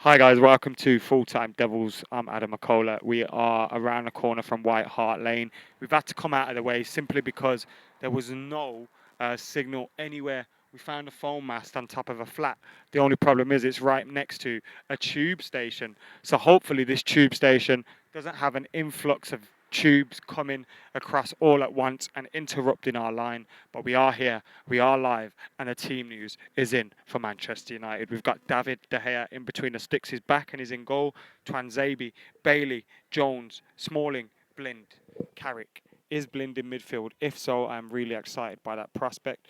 Hi guys, welcome to Full Time Devils. I'm Adam McCullough. We are around the corner from White Hart Lane. We've had to come out of the way simply because there was no signal anywhere. We found a phone mast on top of a flat. The only problem is it's right next to a tube station. So hopefully this tube station doesn't have an influx of tubes coming across all at once and interrupting our line. But we are here, we are live, and the team news is in for Manchester United. We've got David De Gea in between the sticks, he's back and he's in goal. Tuanzebe, Bailey, Jones, Smalling, Blind, Carrick. Is Blind in midfield? If so, I'm really excited by that prospect.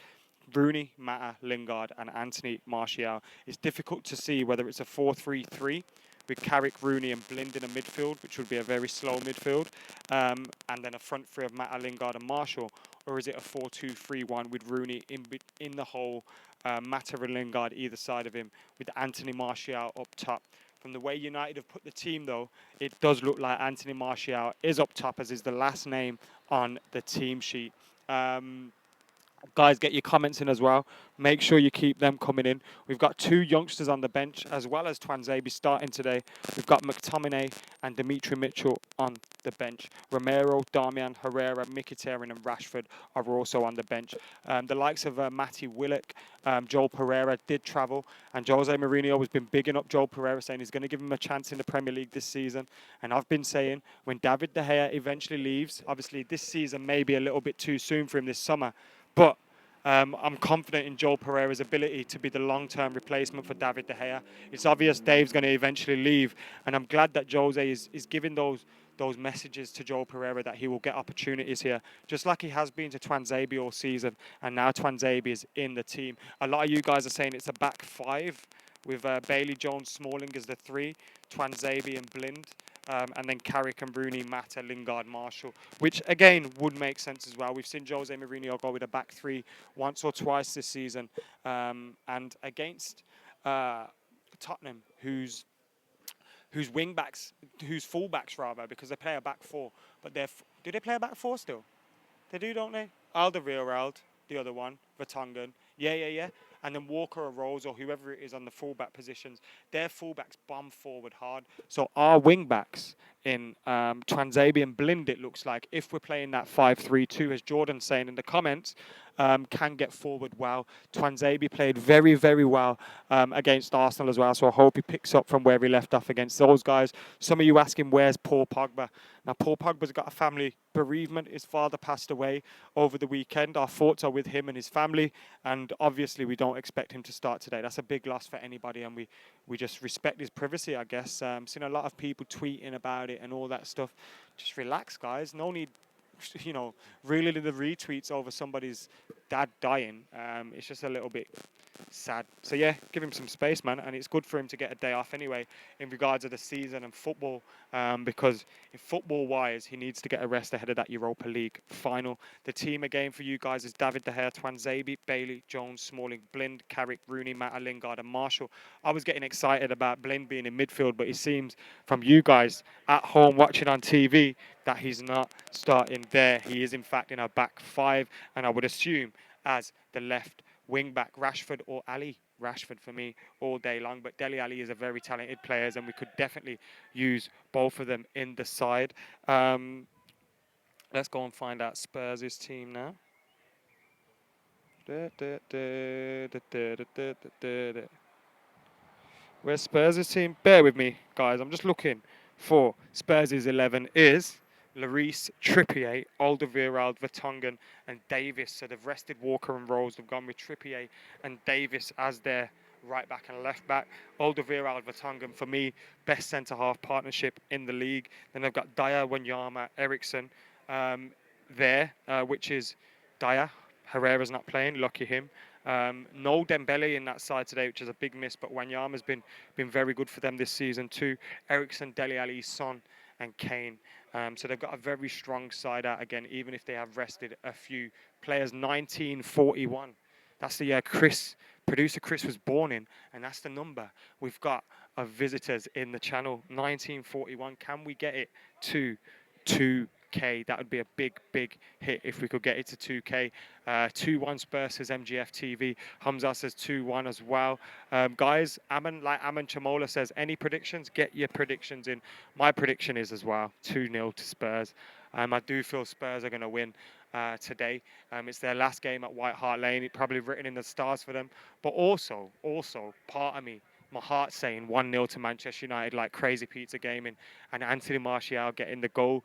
Rooney, Mata, Lingard, and Anthony Martial. It's difficult to see whether it's a 4-3-3 with Carrick, Rooney, and Blind in a midfield, which would be a very slow midfield, and then a front three of Mata, Lingard, and Martial, or is it a 4-2-3-1 with Rooney in the hole, Mata and Lingard either side of him, with Anthony Martial up top? From the way United have put the team, though, it does look like Anthony Martial is up top, as is the last name on the team sheet. Guys, get your comments in as well. Make sure you keep them coming in. We've got two youngsters on the bench, as well as Tuanzebe starting today. We've got McTominay and Dimitri Mitchell on the bench. Romero, Darmian, Pereira, Mkhitaryan and Rashford are also on the bench. The likes of Matty Willock, Joel Pereira did travel, and Jose Mourinho has been bigging up Joel Pereira, saying he's going to give him a chance in the Premier League this season. And I've been saying when David De Gea eventually leaves, obviously this season may be a little bit too soon for him this summer, but I'm confident in Joel Pereira's ability to be the long-term replacement for David De Gea. It's obvious Dave's going to eventually leave, and I'm glad that Jose is giving those messages to Joel Pereira that he will get opportunities here, just like he has been to Tuanzebe all season, and now Tuanzebe is in the team. A lot of you guys are saying it's a back five with Bailey, Jones, Smalling as the three, Tuanzebe and Blind. And then Carrick and Rooney, Mata, Lingard, Marshall, which again would make sense as well. We've seen Jose Mourinho go with a back three once or twice this season, and against Tottenham, whose wing backs, whose full backs rather, because they play a back four. But do they play a back four still? They do, don't they? Alderweireld, the other one, Vertonghen. Yeah. And then Walker or Rose or whoever it is on the fullback positions, their fullbacks bomb forward hard. So our wingbacks in Tuanzebe and Blind, it looks like, if we're playing that 5-3-2, as Jordan's saying in the comments, can get forward well. Tuanzebe played very, very well against Arsenal as well, so I hope he picks up from where he left off against those guys. Some of you asking, where's Paul Pogba? Now, Paul Pogba's got a family bereavement. His father passed away over the weekend. Our thoughts are with him and his family, and obviously we don't expect him to start today. That's a big loss for anybody, and we just respect his privacy, I guess. Seen a lot of people tweeting about it and all that stuff. Just relax, guys. No need, really the retweets over somebody's dad dying. It's just a little bit sad. So yeah, give him some space, man, and it's good for him to get a day off anyway in regards of the season and football, because in football-wise, he needs to get a rest ahead of that Europa League final. The team again for you guys is David De Gea, Tuanzebe, Bailey, Jones, Smalling, Blind, Carrick, Rooney, Mata, Lingard, and Marshall. I was getting excited about Blind being in midfield, but it seems from you guys at home watching on TV that he's not starting there. He is in fact in our back five, and I would assume as the left wing back, Rashford or Ali. Rashford for me all day long, but Dele Alli is a very talented player, and we could definitely use both of them in the side. Let's go and find out Spurs' team now. Where's Spurs' team? Bear with me, guys. I'm just looking for Spurs' 11 is Lloris, Trippier, Alderweireld, Vertonghen, and Davis. So they've rested Walker and Rose. They've gone with Trippier and Davis as their right back and left back. Alderweireld, Vertonghen, for me, best centre-half partnership in the league. Then they've got Dyer, Wanyama, Ericsson there, which is Dyer. Herrera's not playing, lucky him. No Dembele in that side today, which is a big miss, but Wanyama's been very good for them this season too. Ericsson, Dele Alli, Son, and Kane. So they've got a very strong side out again, even if they have rested a few players. 1941. That's the year producer Chris was born in, and that's the number we've got of visitors in the channel. 1941. Can we get it to K. That would be a big hit if we could get it to 2K. 2-1 Spurs says MGF TV. Hamza says 2-1 as well. Guys, Aman Chamola says, any predictions? Get your predictions in. My prediction is as well 2-0 to Spurs. I do feel Spurs are going to win today. It's their last game at White Hart Lane. It's probably written in the stars for them. But also, part of me, my heart saying 1-0 to Manchester United, like crazy pizza gaming, and Anthony Martial getting the goal,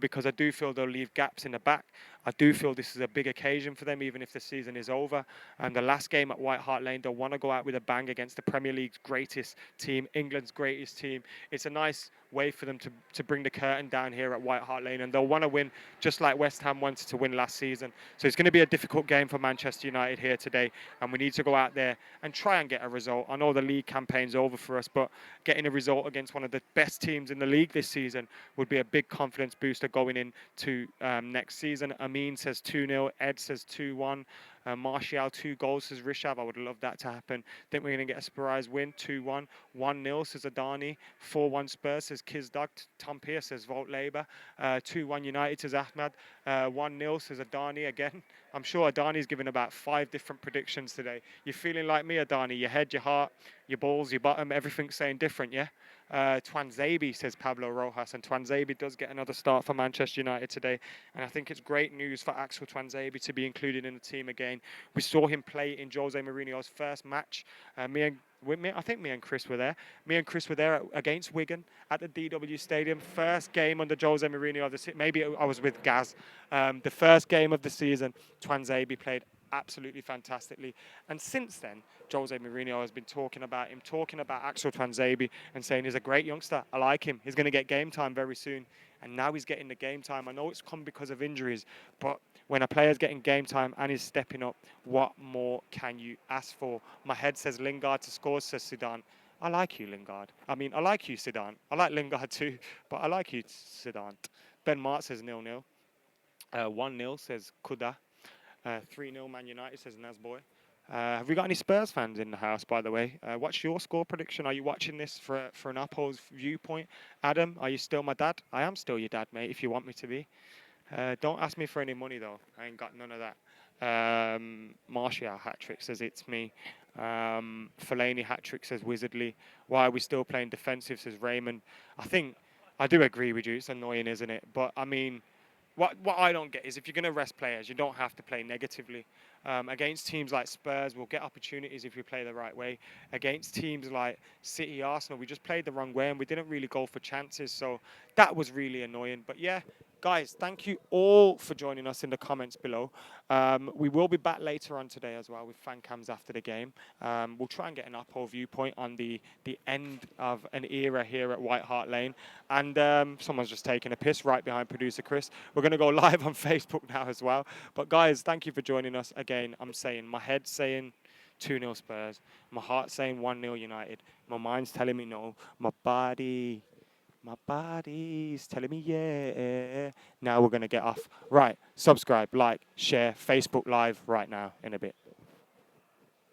because I do feel they'll leave gaps in the back. I do feel this is a big occasion for them, even if the season is over. And the last game at White Hart Lane, they'll want to go out with a bang against the Premier League's greatest team, England's greatest team. It's a nice way for them to bring the curtain down here at White Hart Lane, and they'll want to win just like West Ham wanted to win last season. So it's going to be a difficult game for Manchester United here today, and we need to go out there and try and get a result. I know the league campaign's over for us, but getting a result against one of the best teams in the league this season would be a big confidence booster going into next season. Amin says 2-0. Ed says 2-1. Martial, 2 goals, says Rishav. I would love that to happen. Think we're going to get a Spurs win, 2-1. 1-0, says Adani. 4-1 Spurs, says Kizdag. Tom Pierce says Volt Labour. 2-1 United, says Ahmad. 1-0, says Adani again. I'm sure Adani's given about 5 different predictions today. You're feeling like me, Adani. Your head, your heart, your balls, your bottom, everything's saying different, yeah? Tuanzebe, says Pablo Rojas, and Tuanzebe does get another start for Manchester United today, and I think it's great news for Axel Tuanzebe to be included in the team again. We saw him play in Jose Mourinho's first match. I think me and Chris were there. Me and Chris were there against Wigan at the DW Stadium. First game under Jose Mourinho. Maybe I was with Gaz. The first game of the season, Tuanzebe played absolutely fantastically. And since then, Jose Mourinho has been talking about Axel Tuanzebe and saying he's a great youngster. I like him. He's going to get game time very soon. And now he's getting the game time. I know it's come because of injuries, but when a player's getting game time and he's stepping up, what more can you ask for? My head says Lingard to score, says Zidane. I like you, Lingard. I mean, I like you, Zidane. I like Lingard too, but I like you, Zidane. Ben Mart says 0-0. 1-0 says Kuda. 3-0 Man United, says Nazboy. Have we got any Spurs fans in the house, by the way? What's your score prediction? Are you watching this for an Uphold's viewpoint? Adam, are you still my dad? I am still your dad, mate, if you want me to be. Don't ask me for any money, though. I ain't got none of that. Martial hat-trick says it's me. Fellaini hat-trick says Wizardly. Why are we still playing defensive, says Raymond. I do agree with you. It's annoying, isn't it? But, I mean, what I don't get is if you're going to rest players, you don't have to play negatively. Against teams like Spurs, we'll get opportunities if we play the right way. Against teams like City, Arsenal, we just played the wrong way and we didn't really go for chances. So that was really annoying. But yeah, guys, thank you all for joining us in the comments below. We will be back later on today as well with fan cams after the game. We'll try and get an uphold viewpoint on the end of an era here at White Hart Lane. And someone's just taking a piss right behind producer Chris. We're going to go live on Facebook now as well. But guys, thank you for joining us again. I'm saying, my head's saying 2-0 Spurs. My heart's saying 1-0 United. My mind's telling me no. My body's telling me yeah. Now we're going to get off. Right, subscribe, like, share, Facebook Live right now in a bit.